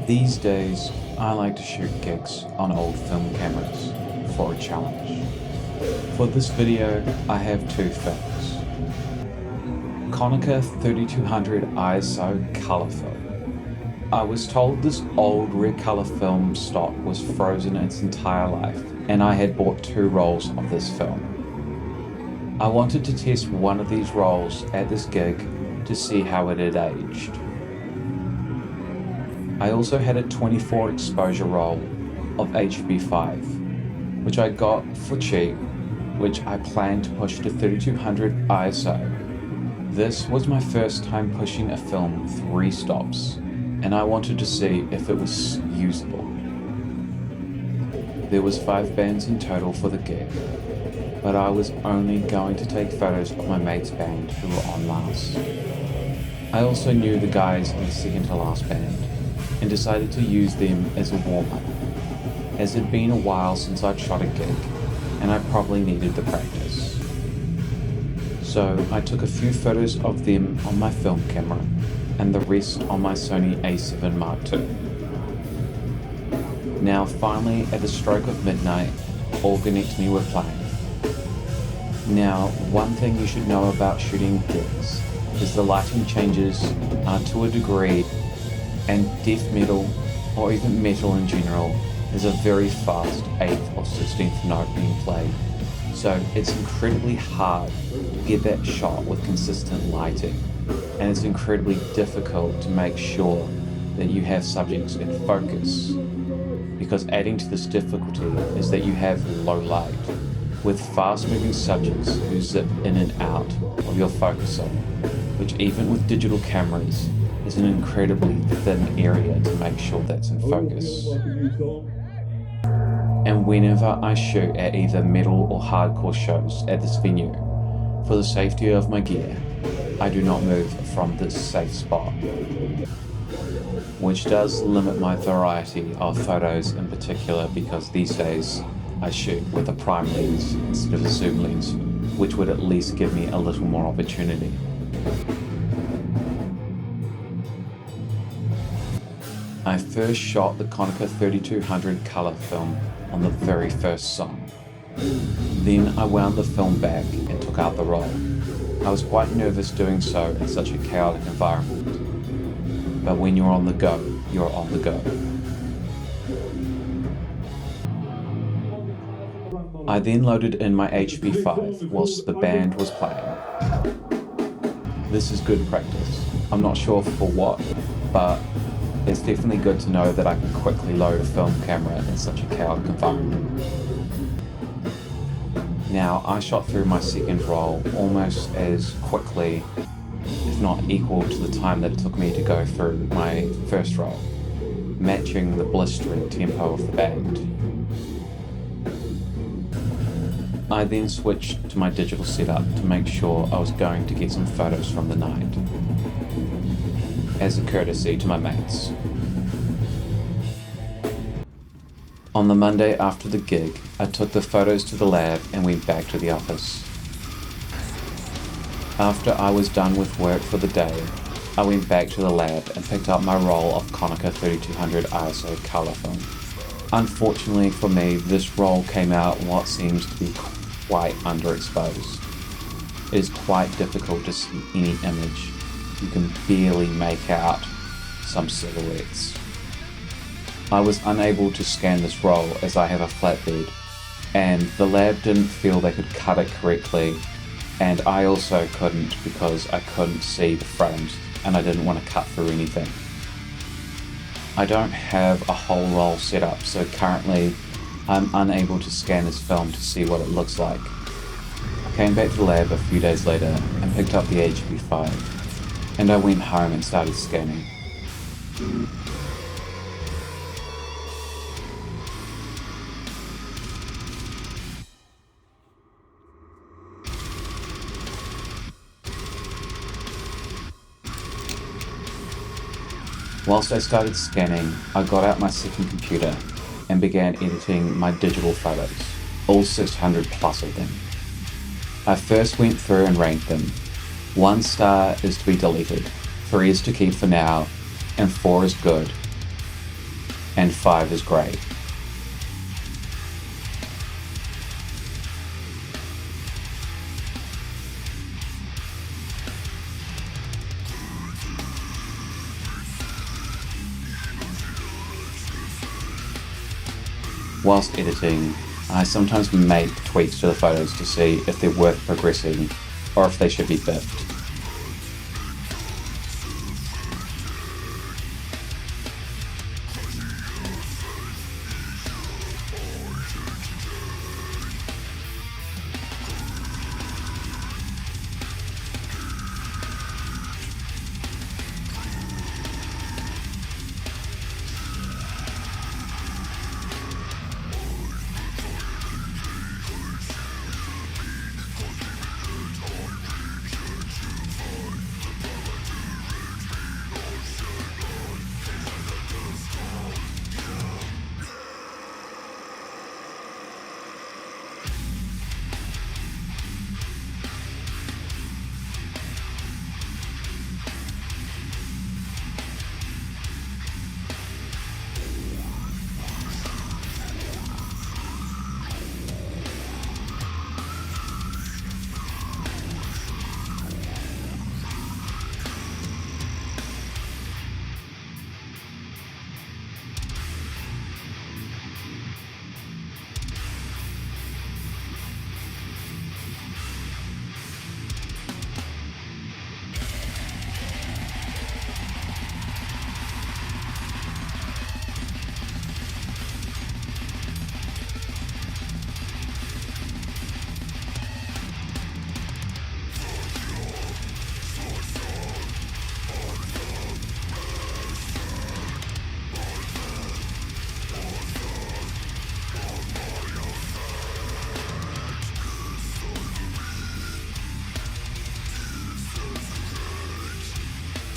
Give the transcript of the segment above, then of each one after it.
These days, I like to shoot gigs on old film cameras for a challenge. For this video, I have two films. Konica 3200 ISO color film. I was told this old red color film stock was frozen its entire life, and I had bought 2 rolls of this film. I wanted to test one of these rolls at this gig to see how it had aged. I also had a 24 exposure roll of HB5, which I got for cheap, which I planned to push to 3200 ISO. This was my first time pushing a film 3 stops, and I wanted to see if it was usable. There was 5 bands in total for the gig, but I was only going to take photos of my mate's band who were on last. I also knew the guys in the second to last band, and decided to use them as a warm-up, as it had been a while since I'd shot a gig, and I probably needed the practice. So I took a few photos of them on my film camera, and the rest on my Sony A7 II. Now finally, at the stroke of midnight, Organectomy were playing. Now, one thing you should know about shooting gigs is the lighting changes to a degree, and death metal, or even metal in general, is a very fast 8th or 16th note being played. So it's incredibly hard to get that shot with consistent lighting, and it's incredibly difficult to make sure that you have subjects in focus, because adding to this difficulty is that you have low light, with fast moving subjects who zip in and out of your focuser, which even with digital cameras is an incredibly thin area to make sure that's in focus. And whenever I shoot at either metal or hardcore shows at this venue, for the safety of my gear, I do not move from this safe spot, which does limit my variety of photos in particular, because these days I shoot with a prime lens instead of a zoom lens, which would at least give me a little more opportunity. I first shot the Konica 3200 color film on the very first song. Then I wound the film back and took out the roll. I was quite nervous doing so in such a chaotic environment. But when you're on the go, you're on the go. I then loaded in my HB5 whilst the band was playing. This is good practice. I'm not sure for what, but it's definitely good to know that I can quickly load a film camera in such a chaotic environment. Now, I shot through my second roll almost as quickly, if not equal to the time that it took me to go through my first roll, matching the blistering tempo of the band. I then switched to my digital setup to make sure I was going to get some photos from the night, as a courtesy to my mates. On the Monday after the gig, I took the photos to the lab and went back to the office. After I was done with work for the day, I went back to the lab and picked up my roll of Konica 3200 ISO color film. Unfortunately for me, this roll came out in what seems to be quite underexposed. It is quite difficult to see any image. You can barely make out some silhouettes. I was unable to scan this roll as I have a flatbed, and the lab didn't feel they could cut it correctly, and I also couldn't because I couldn't see the frames and I didn't want to cut through anything. I don't have a whole roll set up, so currently I'm unable to scan this film to see what it looks like. I came back to the lab a few days later and picked up the HB5, and I went home and started scanning. Whilst I started scanning, I got out my second computer and began editing my digital photos, all 600 plus of them. I first went through and ranked them. 1 star is to be deleted, 3 is to keep for now, and 4 is good. and 5 is great. Whilst editing, I sometimes make tweaks to the photos to see if they're worth progressing or if they should be biffed.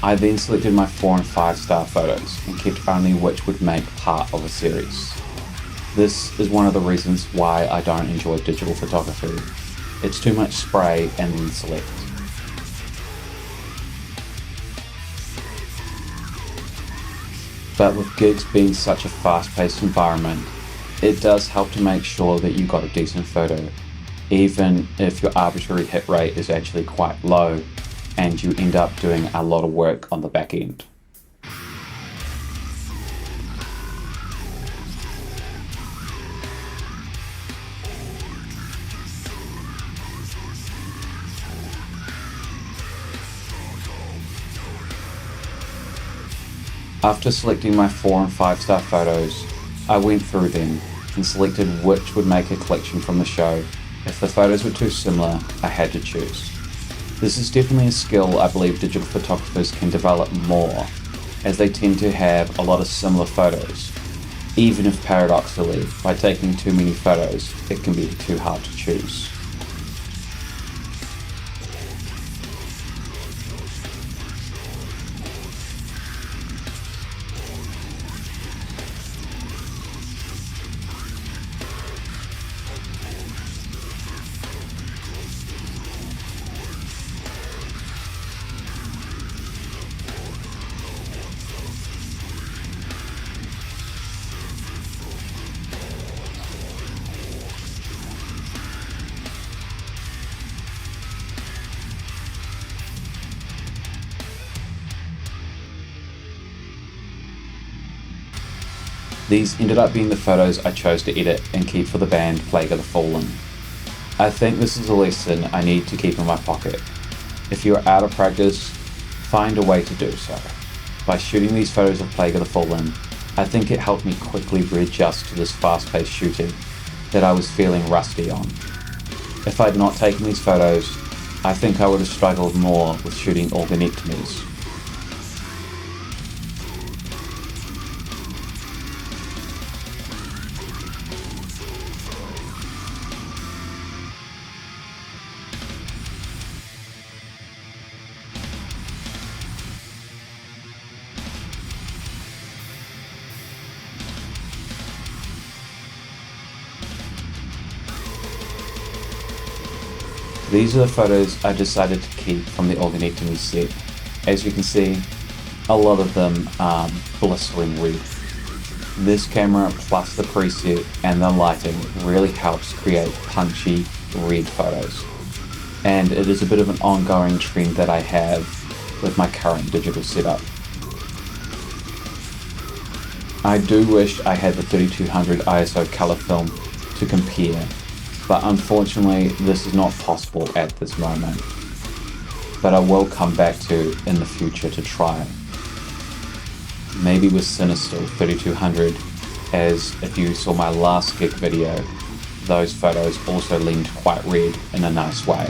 I then selected my 4 and 5 star photos and kept only which would make part of a series. This is one of the reasons why I don't enjoy digital photography. It's too much spray and then select. But with gigs being such a fast-paced environment, it does help to make sure that you got a decent photo, even if your arbitrary hit rate is actually quite low and you end up doing a lot of work on the back end. After selecting my 4 and 5 star photos, I went through them and selected which would make a collection from the show. If the photos were too similar, I had to choose. This is definitely a skill I believe digital photographers can develop more, as they tend to have a lot of similar photos, even if paradoxically, by taking too many photos, it can be too hard to choose. These ended up being the photos I chose to edit and keep for the band Plague of the Fallen. I think this is a lesson I need to keep in my pocket. If you are out of practice, find a way to do so. By shooting these photos of Plague of the Fallen, I think it helped me quickly readjust to this fast-paced shooting that I was feeling rusty on. If I'd not taken these photos, I think I would have struggled more with shooting organectomies. These are the photos I decided to keep from the Organectomy set. As you can see, a lot of them are blistering red. This camera plus the preset and the lighting really helps create punchy red photos. And it is a bit of an ongoing trend that I have with my current digital setup. I do wish I had the 3200 ISO color film to compare, but unfortunately this is not possible at this moment. But I will come back to in the future to try. Maybe with Sinister 3200, as if you saw my last gig video, those photos also leaned quite red in a nice way.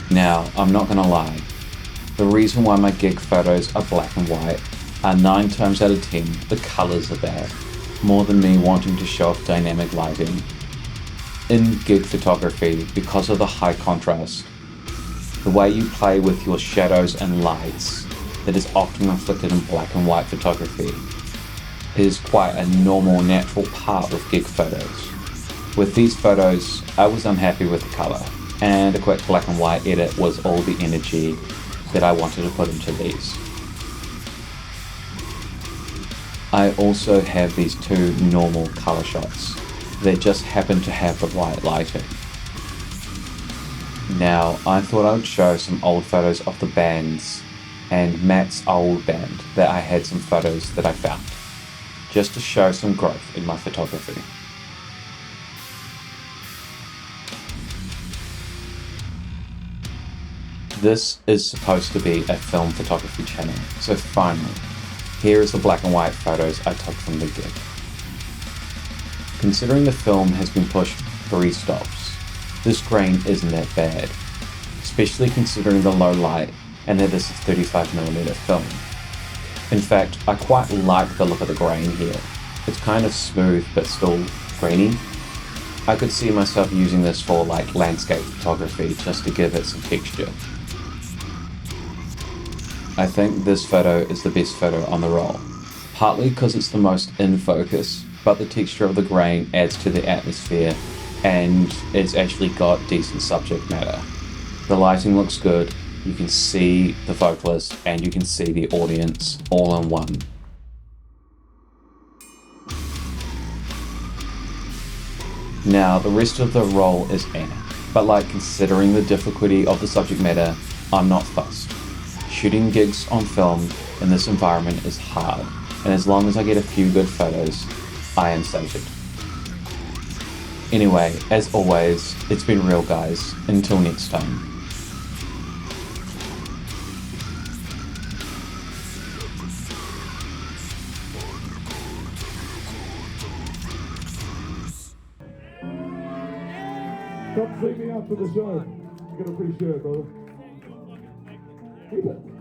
Now, I'm not gonna lie, the reason why my gig photos are black and white are 9 times out of 10 the colours are bad, more than me wanting to show off dynamic lighting. In gig photography, because of the high contrast, the way you play with your shadows and lights that is often reflected in black and white photography is quite a normal, natural part of gig photos. With these photos, I was unhappy with the colour, and a quick black and white edit was all the energy that I wanted to put into these. I also have these 2 normal colour shots that just happen to have the right lighting. Now, I thought I would show some old photos of the bands and Matt's old band that I had some photos that I found, just to show some growth in my photography. This is supposed to be a film photography channel, so finally, here is the black and white photos I took from the gig. Considering the film has been pushed 3 stops, this grain isn't that bad, especially considering the low light and that this is 35mm film. In fact, I quite like the look of the grain here. It's kind of smooth but still grainy. I could see myself using this for like landscape photography just to give it some texture. I think this photo is the best photo on the roll, partly because it's the most in focus, but the texture of the grain adds to the atmosphere and it's actually got decent subject matter. The lighting looks good, you can see the vocalist and you can see the audience all in one. Now the rest of the roll is but like considering the difficulty of the subject matter, I'm not fussed. Shooting gigs on film in this environment is hard, and as long as I get a few good photos, I am sated. Anyway, as always, it's been real guys, until next time. Come see me after the show. You're gonna appreciate it, brother. Keep it.